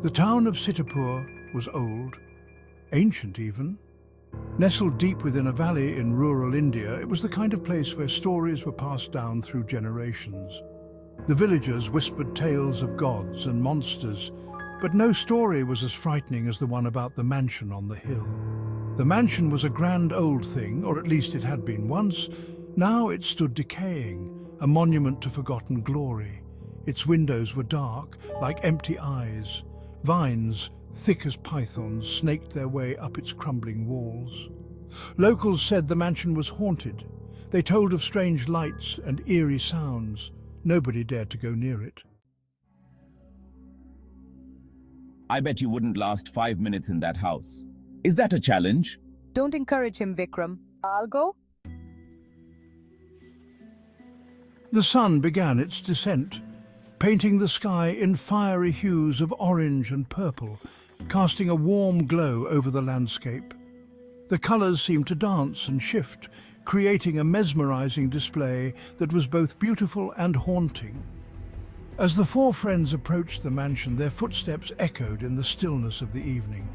The town of Sitapur was old, ancient even. Nestled deep within a valley in rural India, it was the kind of place where stories were passed down through generations. The villagers whispered tales of gods and monsters, but no story was as frightening as the one about the mansion on the hill. The mansion was a grand old thing, or at least it had been once. Now it stood decaying, a monument to forgotten glory. Its windows were dark, like empty eyes. Vines, thick as pythons, snaked their way up its crumbling walls. Locals said the mansion was haunted. They told of strange lights and eerie sounds. Nobody dared to go near it. I bet you wouldn't last 5 minutes in that house. Is that a challenge? Don't encourage him, Vikram. I'll go. The sun began its descent, painting the sky in fiery hues of orange and purple, casting a warm glow over the landscape. The colours seemed to dance and shift, creating a mesmerizing display that was both beautiful and haunting. As the four friends approached the mansion, their footsteps echoed in the stillness of the evening.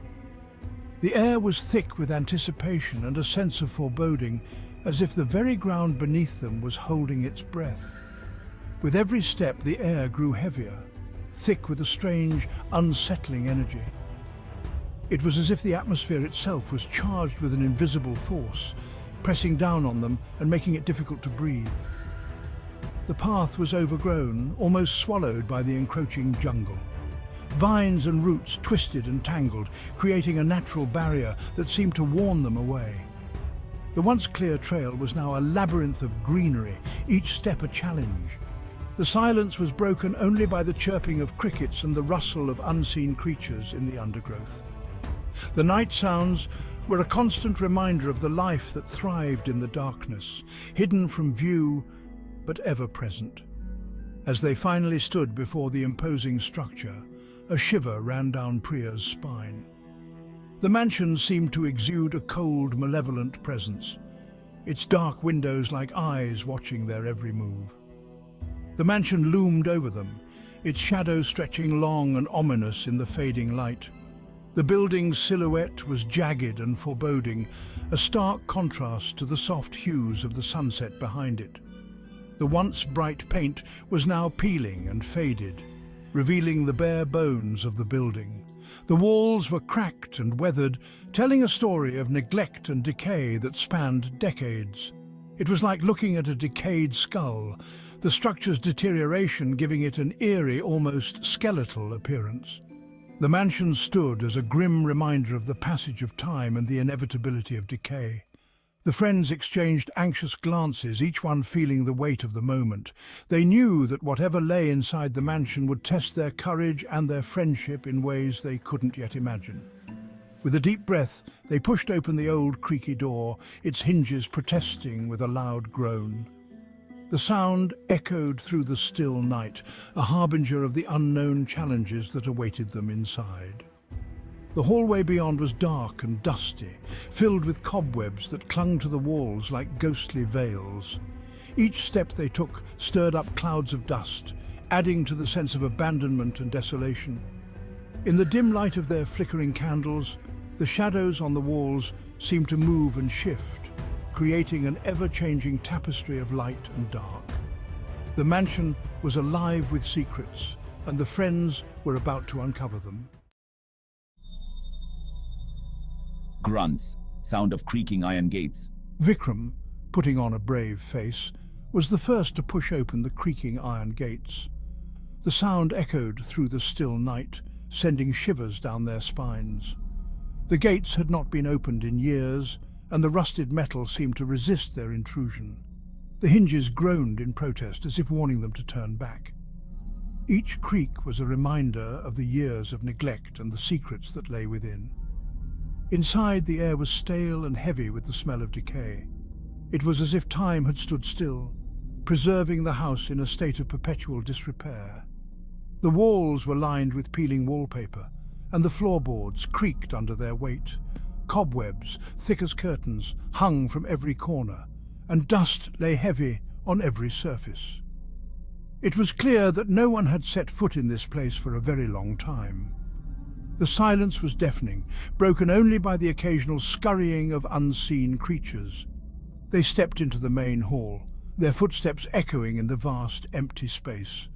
The air was thick with anticipation and a sense of foreboding, as if the very ground beneath them was holding its breath. With every step, the air grew heavier, thick with a strange, unsettling energy. It was as if the atmosphere itself was charged with an invisible force, pressing down on them and making it difficult to breathe. The path was overgrown, almost swallowed by the encroaching jungle. Vines and roots twisted and tangled, creating a natural barrier that seemed to warn them away. The once clear trail was now a labyrinth of greenery, each step a challenge. The silence was broken only by the chirping of crickets and the rustle of unseen creatures in the undergrowth. The night sounds were a constant reminder of the life that thrived in the darkness, hidden from view but ever present. As they finally stood before the imposing structure, a shiver ran down Priya's spine. The mansion seemed to exude a cold, malevolent presence, its dark windows like eyes watching their every move. The mansion loomed over them, its shadow stretching long and ominous in the fading light. The building's silhouette was jagged and foreboding, a stark contrast to the soft hues of the sunset behind it. The once bright paint was now peeling and faded, revealing the bare bones of the building. The walls were cracked and weathered, telling a story of neglect and decay that spanned decades. It was like looking at a decayed skull, the structure's deterioration giving it an eerie, almost skeletal appearance. The mansion stood as a grim reminder of the passage of time and the inevitability of decay. The friends exchanged anxious glances, each one feeling the weight of the moment. They knew that whatever lay inside the mansion would test their courage and their friendship in ways they couldn't yet imagine. With a deep breath, they pushed open the old creaky door, its hinges protesting with a loud groan. The sound echoed through the still night, a harbinger of the unknown challenges that awaited them inside. The hallway beyond was dark and dusty, filled with cobwebs that clung to the walls like ghostly veils. Each step they took stirred up clouds of dust, adding to the sense of abandonment and desolation. In the dim light of their flickering candles, the shadows on the walls seemed to move and shift, creating an ever-changing tapestry of light and dark. The mansion was alive with secrets, and the friends were about to uncover them. Grunts, sound of creaking iron gates. Vikram, putting on a brave face, was the first to push open the creaking iron gates. The sound echoed through the still night, sending shivers down their spines. The gates had not been opened in years, and the rusted metal seemed to resist their intrusion. The hinges groaned in protest, as if warning them to turn back. Each creak was a reminder of the years of neglect and the secrets that lay within. Inside, the air was stale and heavy with the smell of decay. It was as if time had stood still, preserving the house in a state of perpetual disrepair. The walls were lined with peeling wallpaper, and the floorboards creaked under their weight. Cobwebs, thick as curtains, hung from every corner, and dust lay heavy on every surface. It was clear that no one had set foot in this place for a very long time. The silence was deafening, broken only by the occasional scurrying of unseen creatures. They stepped into the main hall, their footsteps echoing in the vast, empty space.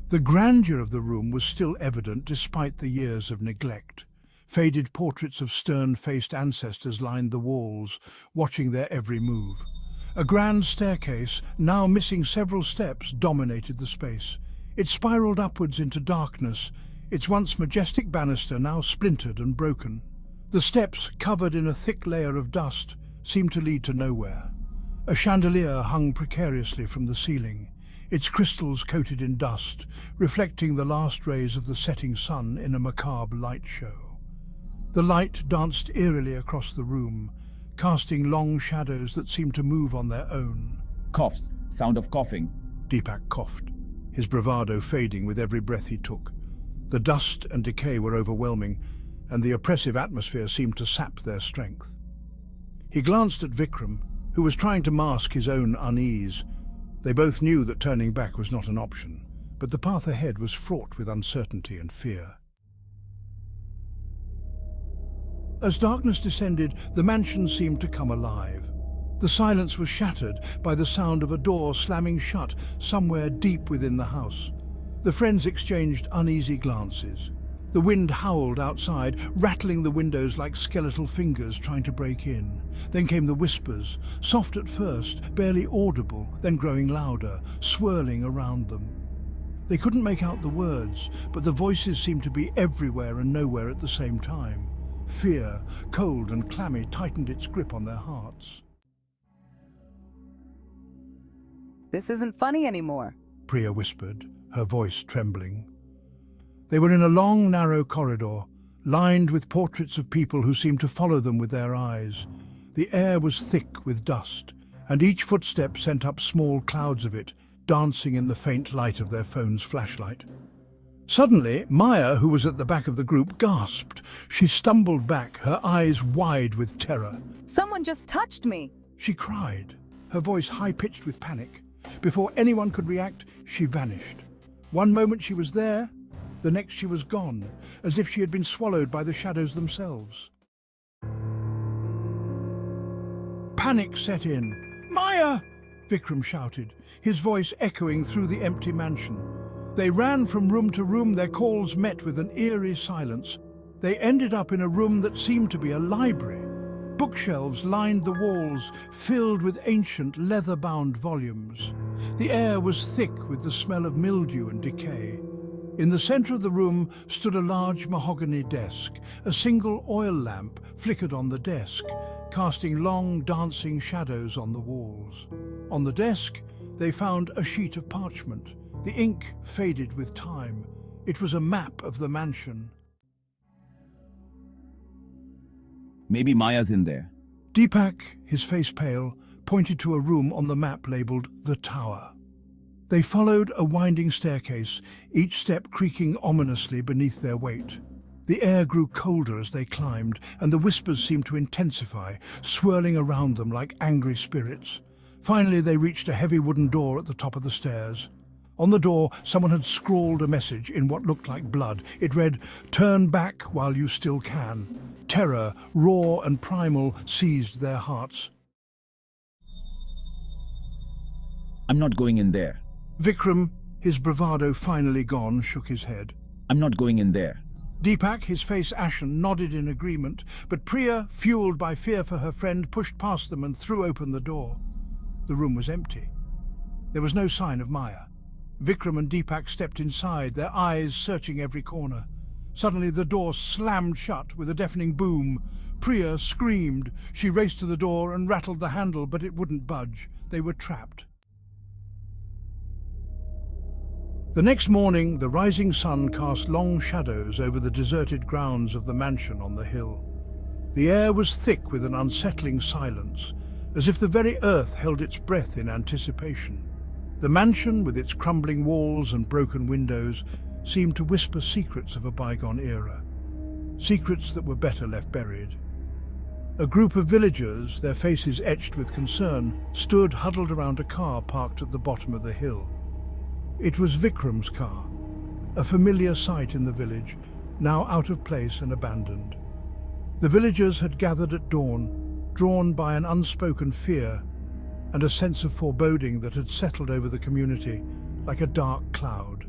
The grandeur of the room was still evident despite the years of neglect. Faded portraits of stern-faced ancestors lined the walls, watching their every move. A grand staircase, now missing several steps, dominated the space. It spiraled upwards into darkness, its once majestic banister now splintered and broken. The steps, covered in a thick layer of dust, seemed to lead to nowhere. A chandelier hung precariously from the ceiling, its crystals coated in dust, reflecting the last rays of the setting sun in a macabre light show. The light danced eerily across the room, casting long shadows that seemed to move on their own. Coughs. Sound of coughing. Deepak coughed, his bravado fading with every breath he took. The dust and decay were overwhelming, and the oppressive atmosphere seemed to sap their strength. He glanced at Vikram, who was trying to mask his own unease. They both knew that turning back was not an option, but the path ahead was fraught with uncertainty and fear. As darkness descended, the mansion seemed to come alive. The silence was shattered by the sound of a door slamming shut somewhere deep within the house. The friends exchanged uneasy glances. The wind howled outside, rattling the windows like skeletal fingers trying to break in. Then came the whispers, soft at first, barely audible, then growing louder, swirling around them. They couldn't make out the words, but the voices seemed to be everywhere and nowhere at the same time. Fear, cold and clammy, tightened its grip on their hearts. This isn't funny anymore. Priya whispered, her voice trembling. They were in a long, narrow corridor, lined with portraits of people who seemed to follow them with their eyes. The air was thick with dust, and each footstep sent up small clouds of it, dancing in the faint light of their phone's flashlight. Suddenly, Maya, who was at the back of the group, gasped. She stumbled back, her eyes wide with terror. Someone just touched me. She cried, her voice high-pitched with panic. Before anyone could react, she vanished. One moment she was there, the next she was gone, as if she had been swallowed by the shadows themselves. Panic set in. "Maya!" Vikram shouted, his voice echoing through the empty mansion. They ran from room to room, their calls met with an eerie silence. They ended up in a room that seemed to be a library. Bookshelves lined the walls, filled with ancient, leather-bound volumes. The air was thick with the smell of mildew and decay. In the center of the room stood a large mahogany desk. A single oil lamp flickered on the desk, casting long, dancing shadows on the walls. On the desk, they found a sheet of parchment. The ink faded with time. It was a map of the mansion. Maybe Maya's in there. Deepak, his face pale, pointed to a room on the map labeled The Tower. They followed a winding staircase, each step creaking ominously beneath their weight. The air grew colder as they climbed, and the whispers seemed to intensify, swirling around them like angry spirits. Finally, they reached a heavy wooden door at the top of the stairs. On the door, someone had scrawled a message in what looked like blood. It read, "Turn back while you still can." Terror, raw and primal, seized their hearts. I'm not going in there. Vikram, his bravado finally gone, shook his head. I'm not going in there. Deepak, his face ashen, nodded in agreement, but Priya, fueled by fear for her friend, pushed past them and threw open the door. The room was empty. There was no sign of Maya. Vikram and Deepak stepped inside, their eyes searching every corner. Suddenly the door slammed shut with a deafening boom. Priya screamed. She raced to the door and rattled the handle, but it wouldn't budge. They were trapped. The next morning, the rising sun cast long shadows over the deserted grounds of the mansion on the hill. The air was thick with an unsettling silence, as if the very earth held its breath in anticipation. The mansion, with its crumbling walls and broken windows, seemed to whisper secrets of a bygone era, secrets that were better left buried. A group of villagers, their faces etched with concern, stood huddled around a car parked at the bottom of the hill. It was Vikram's car, a familiar sight in the village, now out of place and abandoned. The villagers had gathered at dawn, drawn by an unspoken fear and a sense of foreboding that had settled over the community like a dark cloud.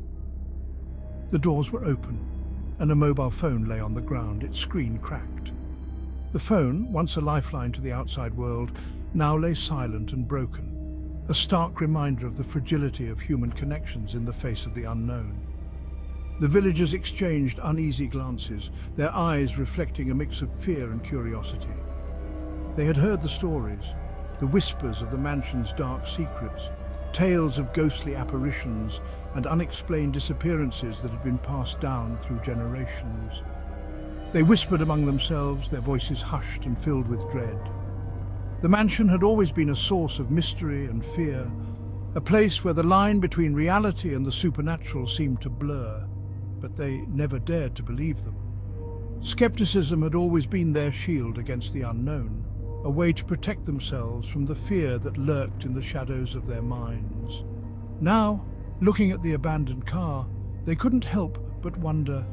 The doors were open, and a mobile phone lay on the ground, its screen cracked. The phone, once a lifeline to the outside world, now lay silent and broken, a stark reminder of the fragility of human connections in the face of the unknown. The villagers exchanged uneasy glances, their eyes reflecting a mix of fear and curiosity. They had heard the stories, the whispers of the mansion's dark secrets, tales of ghostly apparitions and unexplained disappearances that had been passed down through generations. They whispered among themselves, their voices hushed and filled with dread. The mansion had always been a source of mystery and fear, a place where the line between reality and the supernatural seemed to blur, but they never dared to believe them. Skepticism had always been their shield against the unknown, a way to protect themselves from the fear that lurked in the shadows of their minds. Now, looking at the abandoned car, they couldn't help but wonder,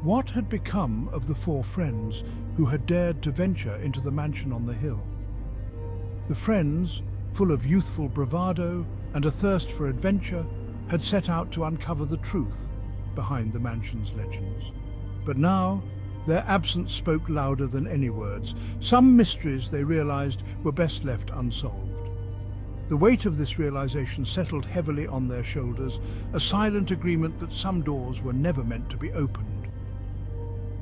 what had become of the four friends who had dared to venture into the mansion on the hill? The friends, full of youthful bravado and a thirst for adventure, had set out to uncover the truth behind the mansion's legends. But now, their absence spoke louder than any words. Some mysteries, they realized, were best left unsolved. The weight of this realization settled heavily on their shoulders, a silent agreement that some doors were never meant to be opened.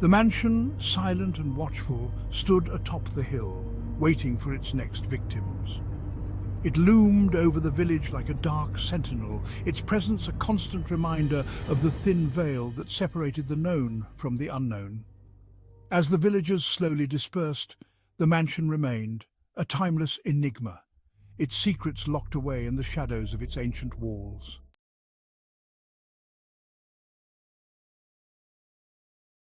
The mansion, silent and watchful, stood atop the hill, waiting for its next victims. It loomed over the village like a dark sentinel, its presence a constant reminder of the thin veil that separated the known from the unknown. As the villagers slowly dispersed, the mansion remained, a timeless enigma, its secrets locked away in the shadows of its ancient walls.